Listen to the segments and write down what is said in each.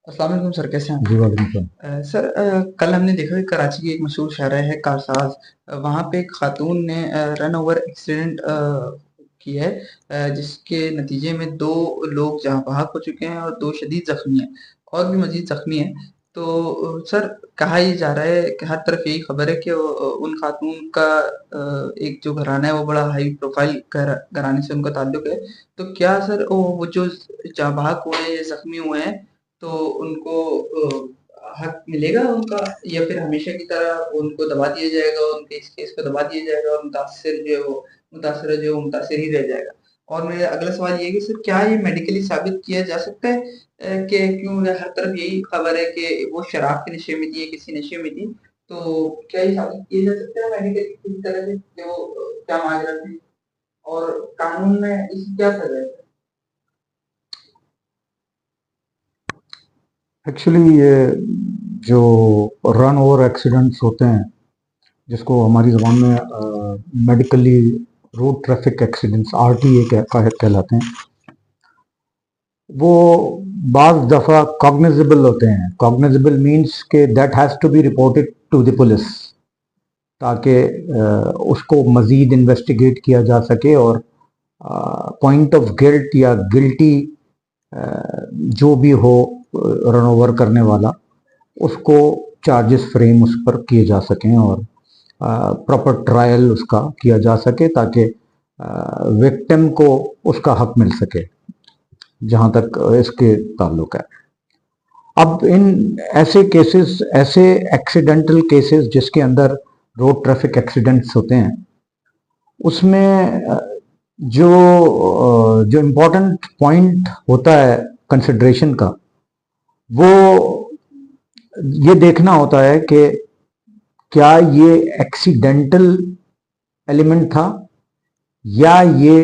अस्सलाम वालेकुम सर, कैसे हैं आप? जी वालेकुम। सर, कल हमने देखा कि कराची की एक मशहूर शायरा है कारसाज। वहाँ पे एक खातून ने रन ओवर एक्सीडेंट की है, जिसके नतीजे में दो लोग जहाँ बहक हो चुके हैं और दो शदीद जख्मी हैं और भी मजीद जख्मी हैं। तो सर, कहा ये जा रहा है कि हर तरफ यही खबर है कि उन खातून का एक जो घराना है वो बड़ा हाई प्रोफाइल घराने से उनका ताल्लुक है। तो क्या सर वो जो जहाँ बहक हुए हैं या जख्मी हुए हैं, तो उनको हक मिलेगा उनका, या फिर हमेशा की तरह उनको दबा दिया जाएगा, उनके इस केस को दबा दिया जाएगा और मुतासिर जो है वो मुतासिर ही रह जाएगा? और मेरा अगला सवाल ये है कि सर, क्या ये मेडिकली साबित किया जा सकता है कि क्यों हर तरफ यही खबर है कि वो शराब के नशे में थी या किसी नशे में थी? तो क्या ये साबित किया जा सकता है मेडिकली किसी तरह से कि वो क्या माजरा थे, और कानून में इसकी क्या सजा है? एक्चुअली ये जो रन ओवर एक्सीडेंट्स होते हैं, जिसको हमारी ज़बान में medically road traffic accidents RTA कहलाते हैं, वो बाज़ दफ़ा कॉग्निजेबल होते हैं। कॉग्निजेबल मीन्स के that has to be reported to the police, ताकि उसको मज़ीद इन्वेस्टिगेट किया जा सके और पॉइंट ऑफ गिल्ट या गिल्टी जो भी हो रन ओवर करने वाला, उसको चार्जेस फ्रेम उस पर किए जा सकें और प्रॉपर ट्रायल उसका किया जा सके, ताकि विक्टिम को उसका हक मिल सके जहां तक इसके ताल्लुक है। अब इन ऐसे केसेस, ऐसे एक्सीडेंटल केसेस जिसके अंदर रोड ट्रैफिक एक्सीडेंट्स होते हैं, उसमें जो जो इम्पोर्टेंट पॉइंट होता है कंसिडरेशन का, वो ये देखना होता है कि क्या ये एक्सीडेंटल एलिमेंट था या ये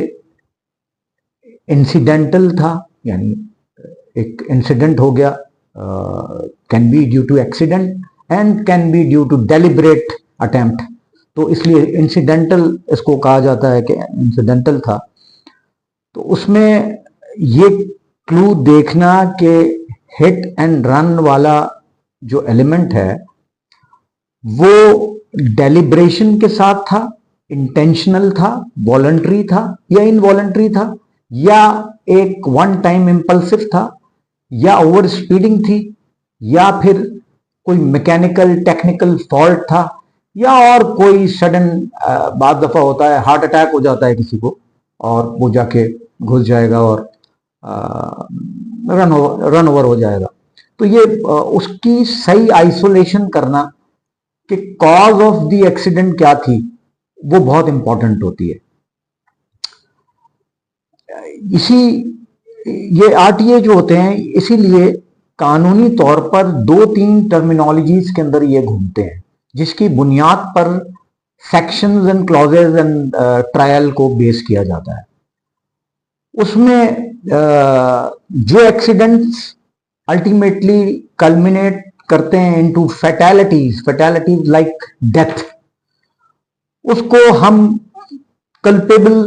इंसिडेंटल था। यानी एक इंसिडेंट हो गया, can be due to accident and can be due to deliberate attempt, तो इसलिए इंसिडेंटल इसको कहा जाता है कि इंसिडेंटल था। तो उसमें ये क्लू देखना कि हिट एंड रन वाला जो एलिमेंट है वो डेलिब्रेशन के साथ था, इंटेंशनल था, वॉलंटरी था या इनवॉलंटरी था, या एक वन टाइम इम्पल्सिव था, या ओवर स्पीडिंग थी, या फिर कोई मैकेनिकल टेक्निकल फॉल्ट था, या और कोई सडन, बाद दफा होता है हार्ट अटैक हो जाता है किसी को और वो जाके घुस जाएगा और रन ओवर हो जाएगा। तो ये उसकी सही आइसोलेशन करना कि कॉज ऑफ द एक्सीडेंट क्या थी, वो बहुत इंपॉर्टेंट होती है। इसी ये आरटीए जो होते हैं, इसीलिए कानूनी तौर पर दो तीन टर्मिनोलॉजीज के अंदर ये घूमते हैं, जिसकी बुनियाद पर sections and clauses and trial को बेस किया जाता है। उसमें जो एक्सीडेंट्स अल्टीमेटली कल्मिनेट करते हैं इनटू फैटेलिटीज, फैटेलिटीज लाइक डेथ, उसको हम कल्पेबल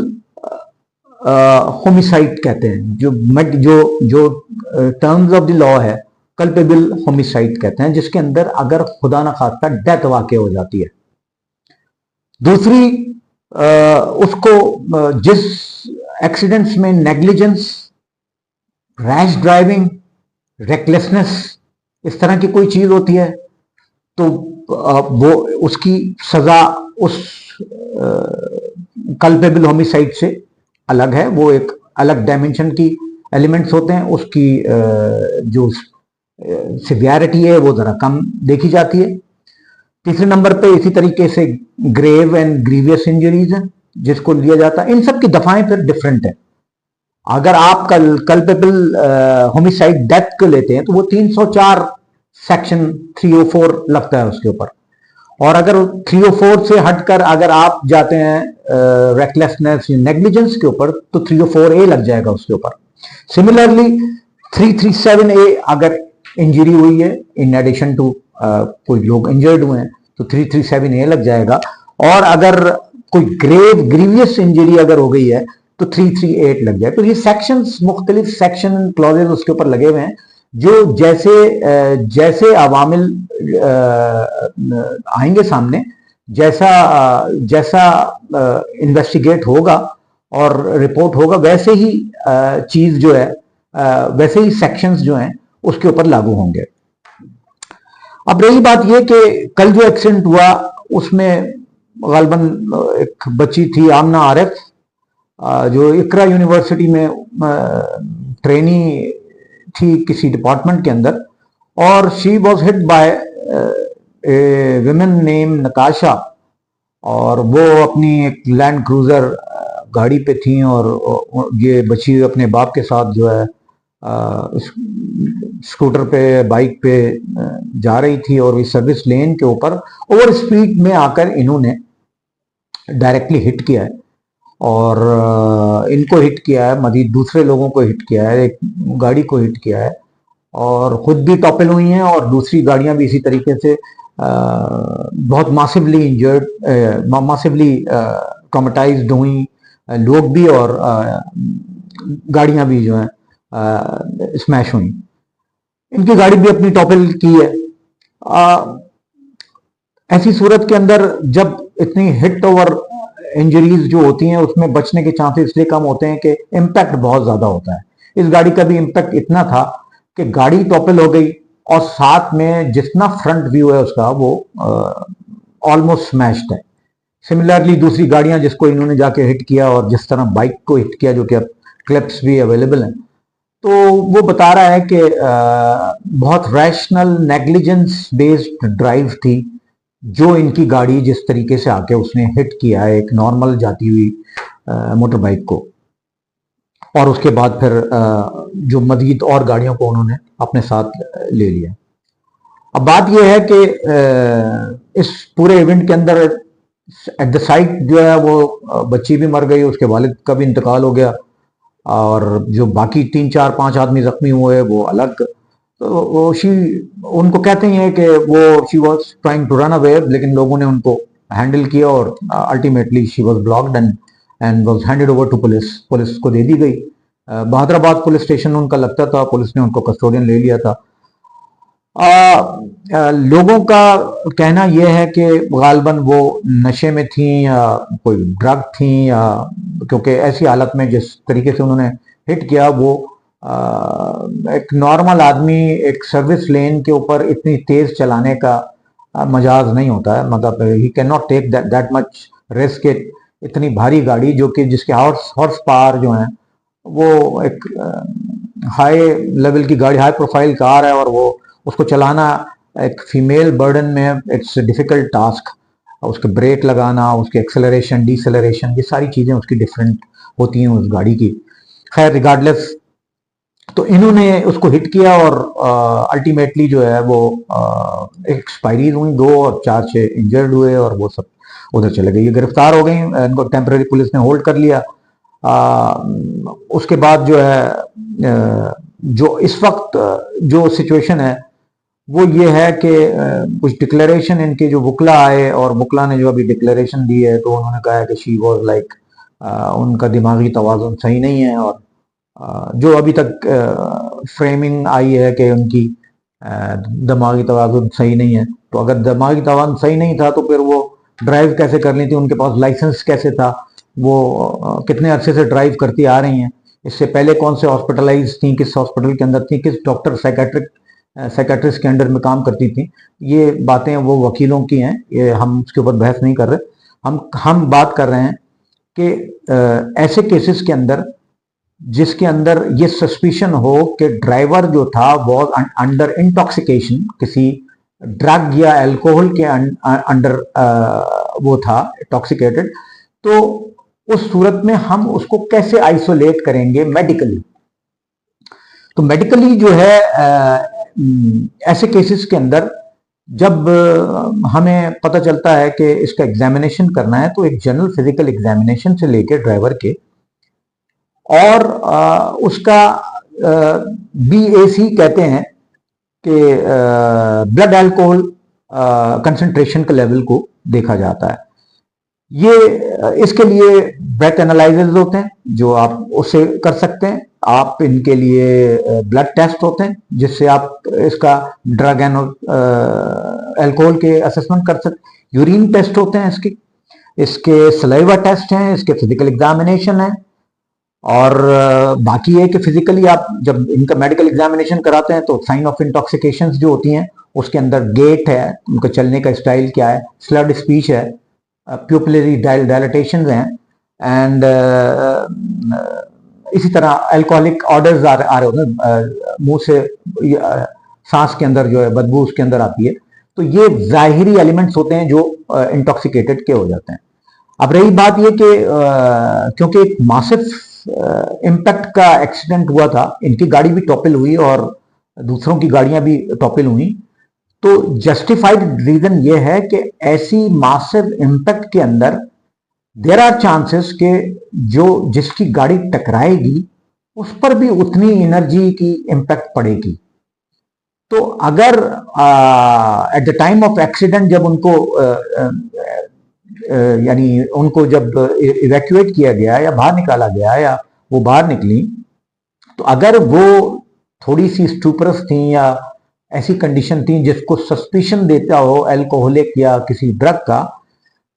होमिसाइड कहते हैं। जो जो जो टर्म्स ऑफ द लॉ है, कल्पेबल होमिसाइड कहते हैं, जिसके अंदर अगर खुदा न खास्ता डेथ वाकई हो जाती है। दूसरी, उसको जिस एक्सीडेंट्स में नेग्लिजेंस, रैश ड्राइविंग, रेकलेसनेस, इस तरह की कोई चीज होती है, तो वो उसकी सजा उस कल्पेबल होमिसाइड से अलग है। वो एक अलग डायमेंशन की एलिमेंट्स होते हैं, उसकी जो सिवियरिटी है वो जरा कम देखी जाती है। तीसरे नंबर पे इसी तरीके से ग्रेव एंड ग्रीवियस इंजरीज है जिसको लिया जाता है। इन सब की दफाएं फिर डिफरेंट है। अगर आप कल्पेबल होमिसाइड डेथ को लेते हैं तो वो 304 सेक्शन 304 लगता है उसके ऊपर। और अगर 304 से हटकर अगर आप जाते हैं रेकलेसनेस या नेग्लिजेंस के ऊपर, तो 304A लग जाएगा उसके ऊपर। सिमिलरली 337A अगर इंजरी हुई है, इन एडिशन टू कोई लोग इंजर्ड हुए हैं, तो 337A लग जाएगा। और अगर कोई ग्रेव ग्रीवियस इंजरी अगर हो गई है तो 338 लग जाए। तो ये सेक्शंस, मुख्तलिफ सेक्शन क्लॉजेज उसके ऊपर लगे हुए हैं, जो जैसे जैसे अवामिल आएंगे सामने, जैसा जैसा इन्वेस्टिगेट होगा और रिपोर्ट होगा, वैसे ही चीज जो है, वैसे ही सेक्शंस जो हैं उसके ऊपर लागू होंगे। अब रही बात यह कि कल जो एक्सीडेंट हुआ उसमें गालबन एक बच्ची थी आमना आरिफ, जो इकरा यूनिवर्सिटी में ट्रेनी थी किसी डिपार्टमेंट के अंदर, और she was hit by A women name Natasha, और वो अपनी एक लैंड क्रूजर गाड़ी पे थी और ये बच्ची अपने बाप के साथ जो है स्कूटर पे बाइक पे जा रही थी, और इस सर्विस लेन के ऊपर ओवर स्पीड में आकर इन्होंने डायरेक्टली हिट किया है, और इनको हिट किया है, मजीद दूसरे लोगों को हिट किया है, एक गाड़ी को हिट किया है, और खुद भी टॉपल हुई हैं और दूसरी गाड़ियां भी इसी तरीके से बहुत मासिवली इंजर्ड, मासिवली ट्रॉमेटाइज्ड हुई, लोग भी और गाड़ियां भी जो हैं स्मैश हुई। इनकी गाड़ी भी अपनी टॉपल की है। ऐसी सूरत के अंदर जब इतनी हिट ओवर इंजरीज जो होती हैं उसमें बचने के चांसेस इसलिए कम होते हैं कि इम्पैक्ट बहुत ज्यादा होता है। इस गाड़ी का भी इम्पैक्ट इतना था कि गाड़ी टॉपल हो गई और साथ में जितना फ्रंट व्यू है उसका वो ऑलमोस्ट स्मैश्ड है। सिमिलरली दूसरी गाड़ियां जिसको इन्होंने जाके हिट किया और जिस तरह बाइक को हिट किया, जो कि अब क्लिप्स भी अवेलेबल हैं, तो वो बता रहा है कि बहुत रैशनल नेग्लिजेंस बेस्ड ड्राइव थी जो इनकी गाड़ी जिस तरीके से आके उसने हिट किया है एक नॉर्मल जाती हुई मोटर बाइक को, और उसके बाद फिर जो मजीद और गाड़ियों को उन्होंने अपने साथ ले लिया। अब बात यह है कि इस पूरे इवेंट के अंदर एट द साइट जो है वो बच्ची भी मर गई, उसके वालिद का भी इंतकाल हो गया, और जो बाकी 3 4 5 आदमी जख्मी हुए वो अलग। तो वो उनको कहते हैं कि वो she was trying to run away, लेकिन लोगों ने उनको हैंडल किया और ultimately she was blocked and was handed over to police. Police को दे दी गई। बहादुराबाद पुलिस स्टेशन उनका लगता था, पुलिस ने उनको कस्टोडियन ले लिया था। लोगों का कहना यह है कि गालबन वो नशे में थी या कोई ड्रग थी, या क्योंकि ऐसी हालत में जिस तरीके से उन्होंने हिट किया वो एक नॉर्मल आदमी एक सर्विस लेन के ऊपर इतनी तेज चलाने का मजाज नहीं होता है। मतलब he can not take that much risk. इतनी भारी गाड़ी जो कि जिसके हॉर्स पावर जो है वो एक हाई लेवल की गाड़ी, हाई प्रोफाइल कार है, और वो उसको चलाना एक फीमेल बर्डन में इट्स डिफिकल्ट टास्क। उसके ब्रेक लगाना, उसके एक्सेलरेशन डिसेलरेशन, ये सारी चीज़ें उसकी डिफरेंट होती हैं उस गाड़ी की। खैर रिगार्डलेस, तो इन्होंने उसको हिट किया और अल्टीमेटली जो है वो एक्सपायरीज हुई 2 और 4 6 इंजर्ड हुए, और वो सब उधर चले गए। ये गिरफ्तार हो गई, इनको टेम्पररी पुलिस ने होल्ड कर लिया। उसके बाद जो है जो इस वक्त जो सिचुएशन है वो ये है कि कुछ डिक्लेरेशन इनके जो वकला आए, और वकला ने जो अभी डिक्लेरेशन दी है तो उन्होंने कहा है कि शी वॉज लाइक उनका दिमागी तवाज़ुन सही नहीं है, और जो अभी तक फ्रेमिंग आई है कि उनकी दिमागी तवाज़ुन सही नहीं है। तो अगर दिमागी तवाज़ुन सही नहीं था तो फिर वो ड्राइव कैसे कर ली थी, उनके पास लाइसेंस कैसे था, वो कितने अरसे से ड्राइव करती आ रही हैं, इससे पहले कौन से हॉस्पिटलाइज थी, किस हॉस्पिटल के अंदर थी, किस डॉक्टर साइकेट्रिस्ट के अंडर में काम करती थी। ये बातें वो वकीलों की हैं, ये हम उसके ऊपर बहस नहीं कर रहे। हम बात कर रहे हैं कि ऐसे केसेस के अंदर जिसके अंदर ये सस्पिशन हो कि ड्राइवर जो था वो अंडर इंटॉक्सिकेशन, किसी ड्रग या अल्कोहल के अंडर वो था इंटॉक्सिकेटेड, तो उस सूरत में हम उसको कैसे आइसोलेट करेंगे मेडिकली। तो मेडिकली जो है ऐसे केसेस के अंदर जब हमें पता चलता है कि इसका एग्जामिनेशन करना है, तो एक जनरल फिजिकल एग्जामिनेशन से लेकर ड्राइवर के और उसका BAC कहते हैं कि ब्लड अल्कोहल कंसंट्रेशन के लेवल को देखा जाता है। ये इसके लिए ब्रेथ एनालाइजर्स होते हैं जो आप उससे कर सकते हैं। आप इनके लिए ब्लड टेस्ट होते हैं जिससे आप इसका ड्रग एंड अल्कोहल के असेसमेंट कर सकते। यूरिन टेस्ट होते हैं इसके सलाइवा टेस्ट हैं, इसके फिजिकल एग्जामिनेशन है। और बाकी है कि फिजिकली आप जब इनका मेडिकल एग्जामिनेशन कराते हैं तो साइन ऑफ इंटॉक्सिकेशन जो होती हैं उसके अंदर गेट है, उनका चलने का स्टाइल क्या है, स्लर्ड स्पीच है, प्यूपिलरी डायलेटेशन हैं, एंड इसी तरह अल्कोहलिक ऑर्डर्स आ रहे होते हैं मुंह से, सांस के अंदर जो है बदबू उसके अंदर आती है। तो ये जाहिरी एलिमेंट्स होते हैं जो इंटॉक्सिकेटेड के हो जाते हैं। अब रही बात ये कि क्योंकि एक मासिव इम्पैक्ट का एक्सीडेंट हुआ था, इनकी गाड़ी भी टॉपिल हुई और दूसरों की गाड़ियां भी टॉपिल हुई, तो जस्टिफाइड रीजन ये है कि ऐसी मासिव इम्पैक्ट के अंदर देयर आर चांसेस के जो जिसकी गाड़ी टकराएगी उस पर भी उतनी एनर्जी की इम्पैक्ट पड़ेगी। तो अगर at the time of accident जब उनको यानी उनको जब इवैक्यूएट किया गया या बाहर निकाला गया या वो बाहर निकली, तो अगर वो थोड़ी सी स्टूपरस थी या ऐसी कंडीशन थी जिसको सस्पिशन देता हो अल्कोहलिक या किसी ड्रग का,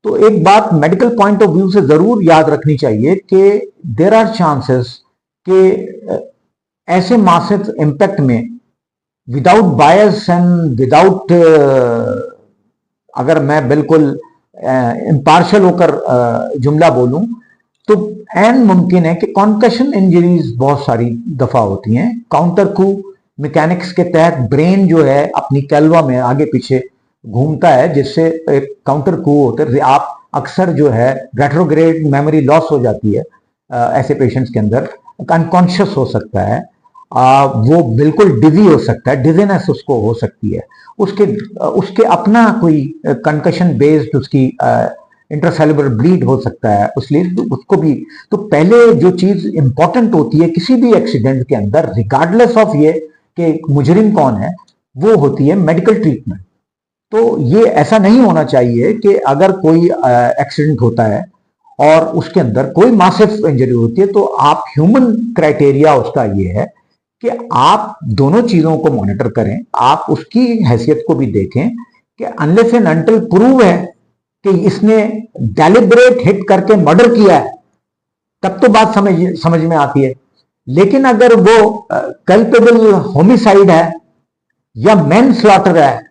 तो एक बात मेडिकल पॉइंट ऑफ व्यू से जरूर याद रखनी चाहिए कि देयर आर चांसेस कि ऐसे मासिव इम्पैक्ट में विदाउट बायस एंड विदाउट, अगर मैं बिल्कुल इम्पार्शल होकर जुमला बोलूं तो एन मुमकिन है कि कॉन्कशन इंजरीज बहुत सारी दफा होती हैं। काउंटर कू मैकेनिक्स के तहत ब्रेन जो है अपनी कैलवा में आगे पीछे घूमता है जिससे एक काउंटर कू होते हैं। आप अक्सर जो है रेट्रोग्रेड मेमोरी लॉस हो जाती है ऐसे पेशेंट्स के अंदर, अनकॉन्शियस हो सकता है, वो बिल्कुल डिजी हो सकता है, डिजीनेस उसको हो सकती है, उसके अपना कोई कंकशन बेस्ड उसकी इंट्रासेलुलर ब्लीड हो सकता है, इसलिए उसको भी। तो पहले जो चीज इंपॉर्टेंट होती है किसी भी एक्सीडेंट के अंदर, रिगार्डलेस ऑफ ये कि मुजरिम कौन है, वो होती है मेडिकल ट्रीटमेंट। तो ये ऐसा नहीं होना चाहिए कि अगर कोई एक्सीडेंट होता है और उसके अंदर कोई मासिव इंजरी होती है तो आप ह्यूमन क्राइटेरिया उसका ये है कि आप दोनों चीजों को मॉनिटर करें, आप उसकी हैसियत को भी देखें कि अनलेस एंड अनटिल प्रूव है कि इसने डेलिब्रेट हिट करके मर्डर किया है तब तो बात समझ में आती है। लेकिन अगर वो कल्पेबल होमिसाइड है या मैन स्लॉटर है,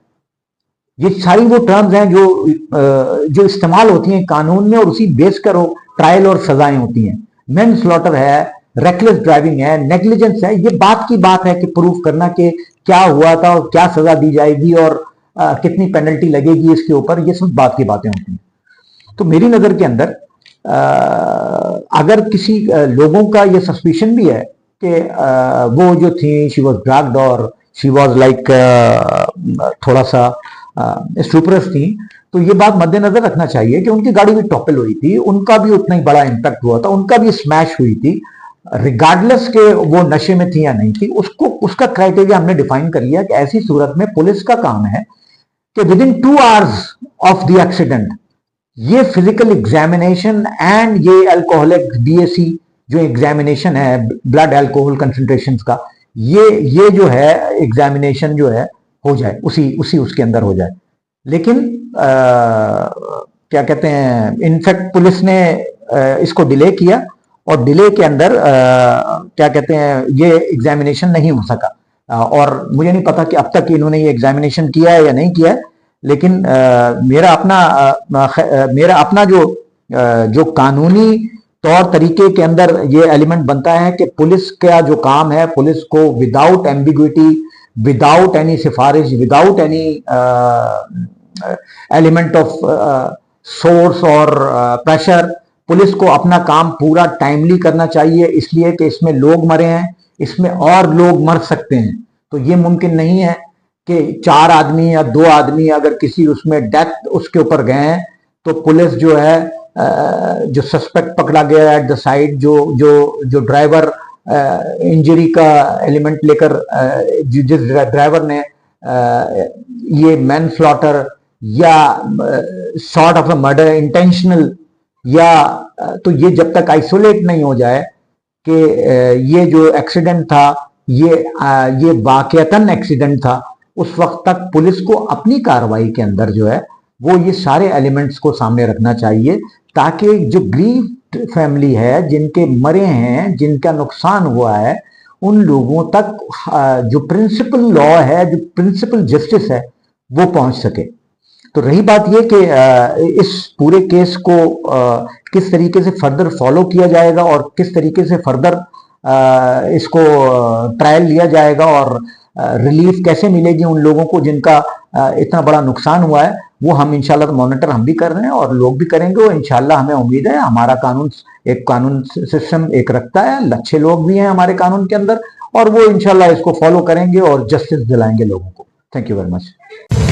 ये सारी वो टर्म्स हैं जो इस्तेमाल होती हैं कानून में और उसी बेस कर ट्रायल और सजाएं होती हैं। मैन स्लॉटर है, रेकलेस ड्राइविंग है, नेग्लिजेंस है, ये बात की बात है कि प्रूफ करना कि क्या हुआ था और क्या सजा दी जाएगी और कितनी पेनल्टी लगेगी इसके ऊपर, ये सब बात की बातें होती हैं। तो मेरी नजर के अंदर अगर किसी लोगों का ये सस्पिशन भी है कि वो जो थी शी वॉज ड्रग्ड और शी वॉज लाइक थोड़ा सा स्टूपरस थी, तो ये बात मद्देनजर रखना चाहिए कि उनकी गाड़ी भी टॉपल हुई थी, उनका भी उतना ही बड़ा इंपैक्ट हुआ था, उनका भी स्मैश हुई थी, रिगार्डलेस के वो नशे में थी या नहीं थी। उसका क्राइटेरिया हमने डिफाइन कर लिया कि ऐसी सूरत में पुलिस का काम है कि with in 2 hours of the accident ये फिजिकल एग्जामिनेशन एंड ये अल्कोहलिक BAC जो एग्जामिनेशन है ब्लड अल्कोहल कंसंट्रेशन का, ये जो है एग्जामिनेशन जो है हो जाए, उसी उसके अंदर हो जाए। लेकिन क्या कहते हैं, इनफैक्ट पुलिस ने इसको डिले किया और डिले के अंदर क्या कहते हैं ये एग्जामिनेशन नहीं हो सका। और मुझे नहीं पता कि अब तक इन्होंने ये एग्जामिनेशन किया है या नहीं किया है, लेकिन मेरा अपना जो कानूनी तौर तरीके के अंदर ये एलिमेंट बनता है कि पुलिस का जो काम है, पुलिस को विदाउट एम्बिग्विटी, विदाउट एनी सिफारिश, without any element of source और प्रेशर, पुलिस को अपना काम पूरा टाइमली करना चाहिए, इसलिए कि इसमें लोग मरे हैं, इसमें और लोग मर सकते हैं। तो ये मुमकिन नहीं है कि 4 आदमी या 2 आदमी अगर किसी उसमें डेथ उसके ऊपर गए हैं तो पुलिस जो है जो सस्पेक्ट पकड़ा गया एट द साइड, जो ड्राइवर इंजरी का एलिमेंट लेकर जिस ड्राइवर ने ये मैन स्लॉटर या sort of a murder intentional या तो ये जब तक आइसोलेट नहीं हो जाए कि ये जो एक्सीडेंट था ये वाकयातन एक्सीडेंट था, उस वक्त तक पुलिस को अपनी कार्रवाई के अंदर जो है वो ये सारे एलिमेंट्स को सामने रखना चाहिए, ताकि जो ग्रीव फैमिली है, जिनके मरे हैं, जिनका नुकसान हुआ है, उन लोगों तक जो प्रिंसिपल लॉ है, जो प्रिंसिपल जस्टिस है, वो पहुंच सके। तो रही बात ये कि इस पूरे केस को किस तरीके से फर्दर फॉलो किया जाएगा और किस तरीके से फर्दर इसको ट्रायल लिया जाएगा और रिलीफ कैसे मिलेगी उन लोगों को जिनका इतना बड़ा नुकसान हुआ है, वो हम इंशाल्लाह मॉनिटर हम भी कर रहे हैं और लोग भी करेंगे। और इंशाल्लाह हमें उम्मीद है, हमारा कानून सिस्टम एक रखता है, अच्छे लोग भी हैं हमारे कानून के अंदर, और वो इंशाल्लाह इसको फॉलो करेंगे और जस्टिस दिलाएंगे लोगों को। Thank you very much.